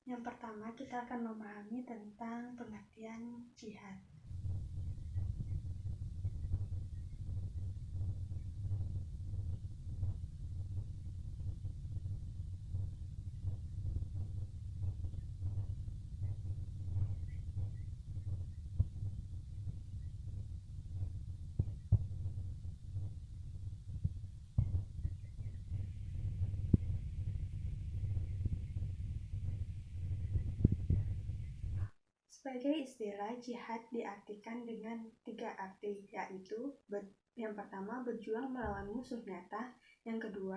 Yang pertama, kita akan memahami tentang pengertian jihad. Sebagai istilah, jihad diartikan dengan 3 arti, yaitu yang pertama, berjuang melawan musuh nyata, yang kedua,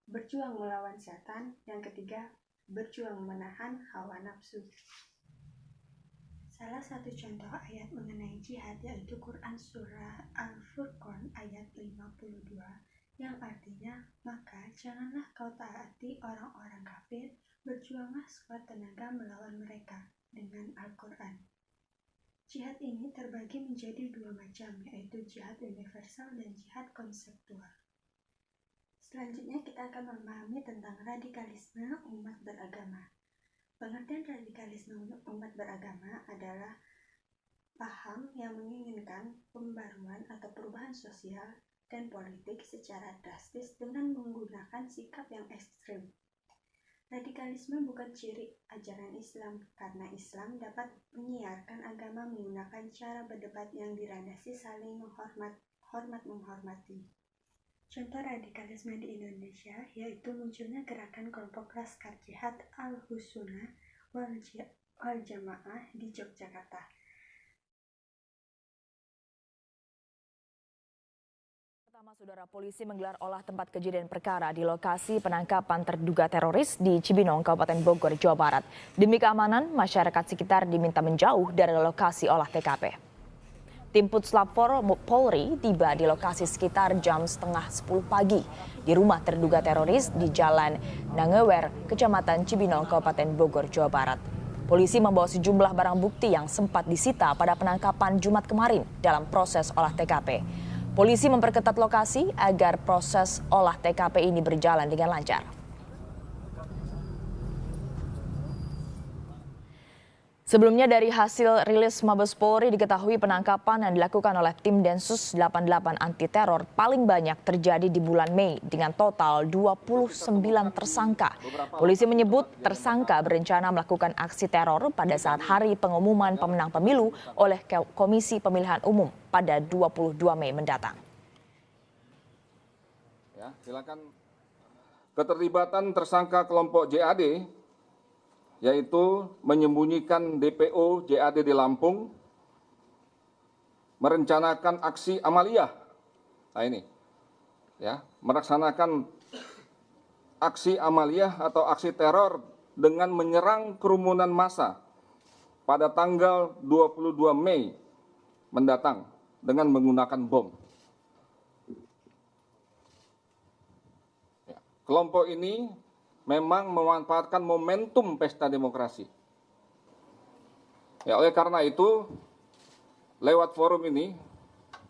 berjuang melawan setan, yang ketiga, berjuang menahan hawa nafsu. Salah satu contoh ayat mengenai jihad yaitu Quran Surah Al-Furqan ayat 52, yang artinya, maka janganlah kau taati orang-orang kafir, berjuanglah sekuat tenaga melawan mereka dengan Al-Quran. Jihad ini terbagi menjadi 2 macam, yaitu jihad universal dan jihad konseptual. Selanjutnya kita akan memahami tentang radikalisme umat beragama. Pengertian radikalisme umat beragama adalah paham yang menginginkan pembaruan atau perubahan sosial dan politik secara drastis dengan menggunakan sikap yang ekstrim. Radikalisme bukan ciri ajaran Islam, karena Islam dapat menyiarkan agama menggunakan cara berdebat yang dilandasi saling menghormati. Contoh radikalisme di Indonesia yaitu munculnya gerakan kelompok Laskar Jihad Al-Hussunnah wal Jamaah di Yogyakarta. Pertama, Saudara, polisi menggelar olah tempat kejadian perkara di lokasi penangkapan terduga teroris di Cibinong, Kabupaten Bogor, Jawa Barat. Demi keamanan, masyarakat sekitar diminta menjauh dari lokasi olah TKP. Tim Puslap-4 Polri tiba di lokasi sekitar jam setengah 10 pagi di rumah terduga teroris di Jalan Nangewer, Kecamatan Cibinong, Kabupaten Bogor, Jawa Barat. Polisi membawa sejumlah barang bukti yang sempat disita pada penangkapan Jumat kemarin dalam proses olah TKP. Polisi memperketat lokasi agar proses olah TKP ini berjalan dengan lancar. Sebelumnya dari hasil rilis Mabes Polri diketahui penangkapan yang dilakukan oleh tim Densus 88 anti teror paling banyak terjadi di bulan Mei dengan total 29 tersangka. Polisi menyebut tersangka berencana melakukan aksi teror pada saat hari pengumuman pemenang pemilu oleh Komisi Pemilihan Umum pada 22 Mei mendatang. Ya, silakan. Keterlibatan tersangka kelompok JAD yaitu menyembunyikan DPO JAD di Lampung, merencanakan aksi amaliyah. Nah ini, ya, melaksanakan aksi amaliyah atau aksi teror dengan menyerang kerumunan massa pada tanggal 22 Mei mendatang dengan menggunakan bom. Ya, kelompok ini memang memanfaatkan momentum pesta demokrasi. Ya, oleh karena itu, lewat forum ini,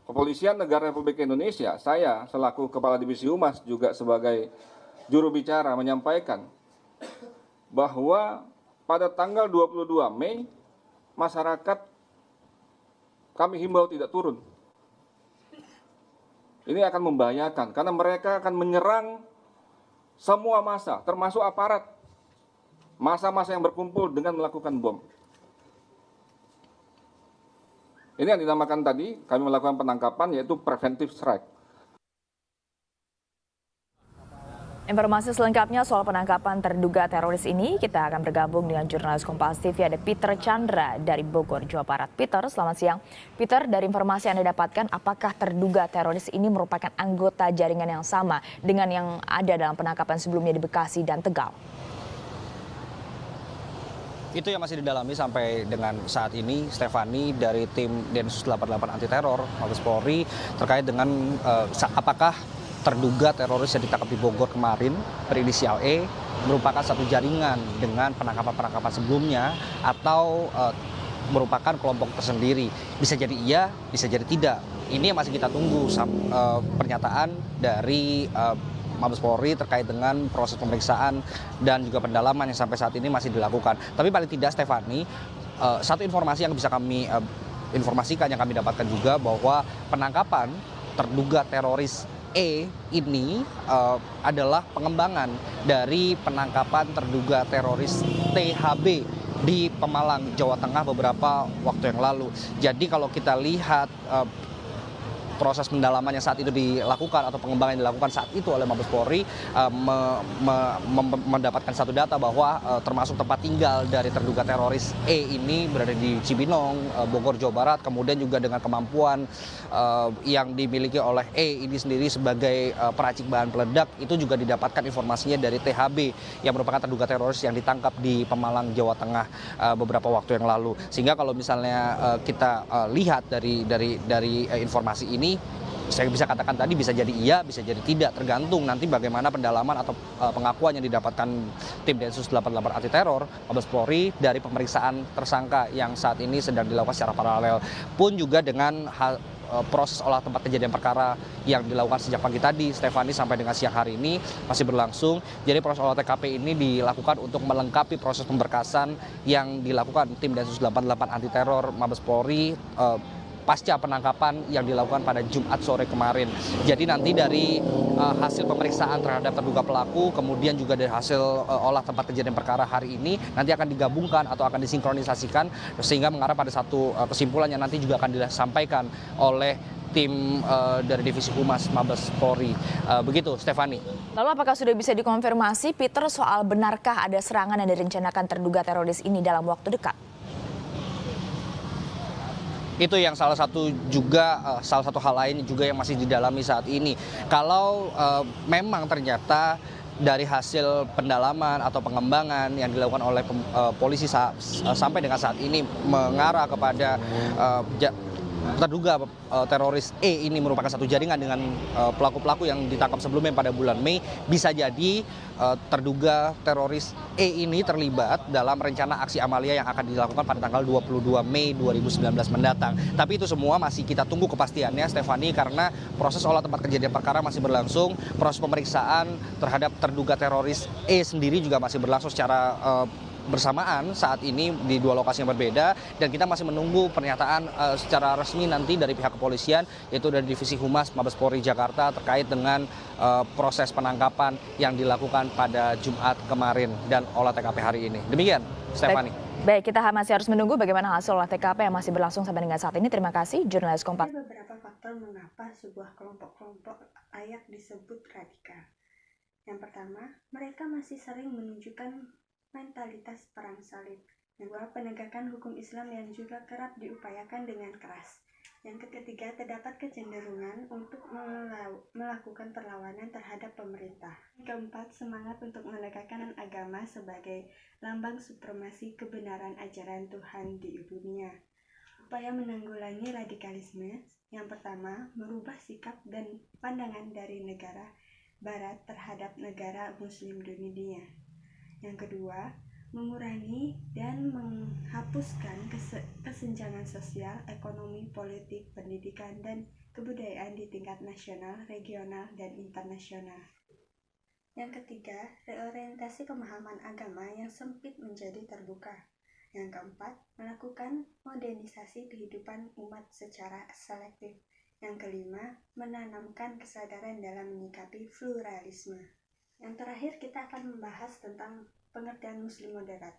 Kepolisian Negara Republik Indonesia, saya selaku Kepala Divisi Humas juga sebagai juru bicara menyampaikan bahwa pada tanggal 22 Mei, masyarakat kami himbau tidak turun. Ini akan membahayakan karena mereka akan menyerang semua massa, termasuk aparat, massa-massa yang berkumpul dengan melakukan bom. Ini yang dinamakan tadi, kami melakukan penangkapan yaitu preventive strike. Informasi selengkapnya soal penangkapan terduga teroris ini, kita akan bergabung dengan jurnalis Kompas TV, ada Peter Chandra dari Bogor, Jawa Barat. Peter, selamat siang. Peter, dari informasi yang Anda dapatkan, apakah terduga teroris ini merupakan anggota jaringan yang sama dengan yang ada dalam penangkapan sebelumnya di Bekasi dan Tegal? Itu yang masih didalami sampai dengan saat ini, Stefani, dari tim Densus 88 anti teror Mabes Polri terkait dengan apakah terduga teroris yang ditangkap di Bogor kemarin berinisial E merupakan satu jaringan dengan penangkapan-penangkapan sebelumnya atau merupakan kelompok tersendiri. Bisa jadi iya, bisa jadi tidak. Ini yang masih kita tunggu pernyataan dari Mabes Polri terkait dengan proses pemeriksaan dan juga pendalaman yang sampai saat ini masih dilakukan. Tapi paling tidak Stefani, satu informasi yang bisa kami informasikan yang kami dapatkan juga bahwa penangkapan terduga teroris E ini adalah pengembangan dari penangkapan terduga teroris THB di Pemalang, Jawa Tengah beberapa waktu yang lalu. Jadi kalau kita lihat proses pendalaman yang saat itu dilakukan atau pengembangan yang dilakukan saat itu oleh Mabes Polri mendapatkan satu data bahwa termasuk tempat tinggal dari terduga teroris E ini berada di Cibinong, Bogor, Jawa Barat, kemudian juga dengan kemampuan yang dimiliki oleh E ini sendiri sebagai peracik bahan peledak itu juga didapatkan informasinya dari THB yang merupakan terduga teroris yang ditangkap di Pemalang, Jawa Tengah beberapa waktu yang lalu. Sehingga kalau misalnya kita lihat dari informasi ini, saya bisa katakan tadi bisa jadi iya, bisa jadi tidak, tergantung nanti bagaimana pendalaman atau pengakuan yang didapatkan tim Densus 88 anti teror Mabes Polri dari pemeriksaan tersangka yang saat ini sedang dilakukan secara paralel. Pun juga dengan proses olah tempat kejadian perkara yang dilakukan sejak pagi tadi, Stefani, sampai dengan siang hari ini masih berlangsung. Jadi proses olah TKP ini dilakukan untuk melengkapi proses pemberkasan yang dilakukan tim Densus 88 anti teror Mabes Polri pasca penangkapan yang dilakukan pada Jumat sore kemarin. Jadi nanti dari hasil pemeriksaan terhadap terduga pelaku, kemudian juga dari hasil olah tempat kejadian perkara hari ini, nanti akan digabungkan atau akan disinkronisasikan sehingga mengarah pada satu kesimpulan yang nanti juga akan disampaikan oleh tim dari Divisi Humas Mabes Polri. Begitu, Stefani. Lalu apakah sudah bisa dikonfirmasi, Peter, soal benarkah ada serangan yang direncanakan terduga teroris ini dalam waktu dekat? Itu yang salah satu hal lain juga yang masih didalami saat ini. Kalau memang ternyata dari hasil pendalaman atau pengembangan yang dilakukan oleh polisi sampai dengan saat ini mengarah kepada terduga teroris E ini merupakan satu jaringan dengan pelaku-pelaku yang ditangkap sebelumnya pada bulan Mei, bisa jadi terduga teroris E ini terlibat dalam rencana aksi amalia yang akan dilakukan pada tanggal 22 Mei 2019 mendatang. Tapi itu semua masih kita tunggu kepastiannya, Stefani, karena proses olah tempat kejadian perkara masih berlangsung, proses pemeriksaan terhadap terduga teroris E sendiri juga masih berlangsung secara bersamaan saat ini di dua lokasi yang berbeda, dan kita masih menunggu pernyataan secara resmi nanti dari pihak kepolisian, yaitu dari Divisi Humas Mabes Polri Jakarta terkait dengan proses penangkapan yang dilakukan pada Jumat kemarin dan olah TKP hari ini. Demikian, Stefani. Baik, kita masih harus menunggu bagaimana hasil olah TKP yang masih berlangsung sampai dengan saat ini. Terima kasih, jurnalis Kompas. Ada beberapa faktor mengapa sebuah kelompok-kelompok layak disebut radikal. Yang pertama, mereka masih sering menunjukkan mentalitas perang salib. Kedua, penegakan hukum Islam yang juga kerap diupayakan dengan keras. Yang ketiga, terdapat kecenderungan untuk melakukan perlawanan terhadap pemerintah. Keempat, semangat untuk menegakkan agama sebagai lambang supremasi kebenaran ajaran Tuhan di dunia. Upaya menanggulangi radikalisme, yang pertama, merubah sikap dan pandangan dari negara Barat terhadap negara Muslim dunia. Yang kedua, mengurangi dan menghapuskan kesenjangan sosial, ekonomi, politik, pendidikan, dan kebudayaan di tingkat nasional, regional, dan internasional. Yang ketiga, reorientasi pemahaman agama yang sempit menjadi terbuka. Yang keempat, melakukan modernisasi kehidupan umat secara selektif. Yang kelima, menanamkan kesadaran dalam menyikapi pluralisme. Yang terakhir, kita akan membahas tentang pengertian Muslim moderat.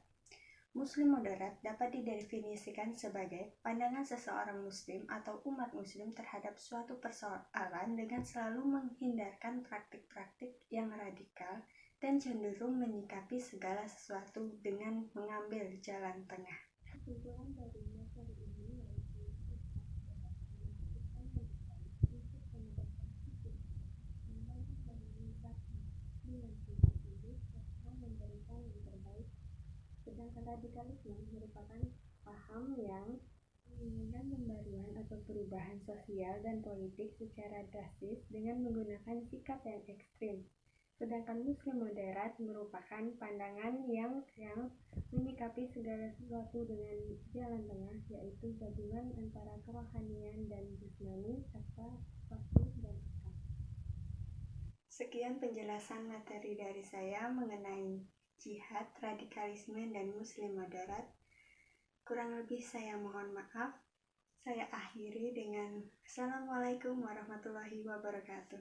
Muslim moderat dapat didefinisikan sebagai pandangan seseorang Muslim atau umat Muslim terhadap suatu persoalan dengan selalu menghindarkan praktik-praktik yang radikal dan cenderung menyikapi segala sesuatu dengan mengambil jalan tengah. Kesimpulan dari metode ini sedangkan radikalisme merupakan paham yang menginginkan pembaruan atau perubahan sosial dan politik secara drastis dengan menggunakan sikap yang ekstrim. Sedangkan Muslim moderat merupakan pandangan yang menyikapi segala sesuatu dengan jalan tengah, yaitu gabungan antara kerohanian dan jasmani serta waktu dan akal. Sekian penjelasan materi dari saya mengenai jihad, radikalisme, dan muslim moderat. Kurang lebih saya mohon maaf. Saya akhiri dengan Assalamualaikum warahmatullahi wabarakatuh.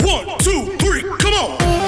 1, 2, 3, come on!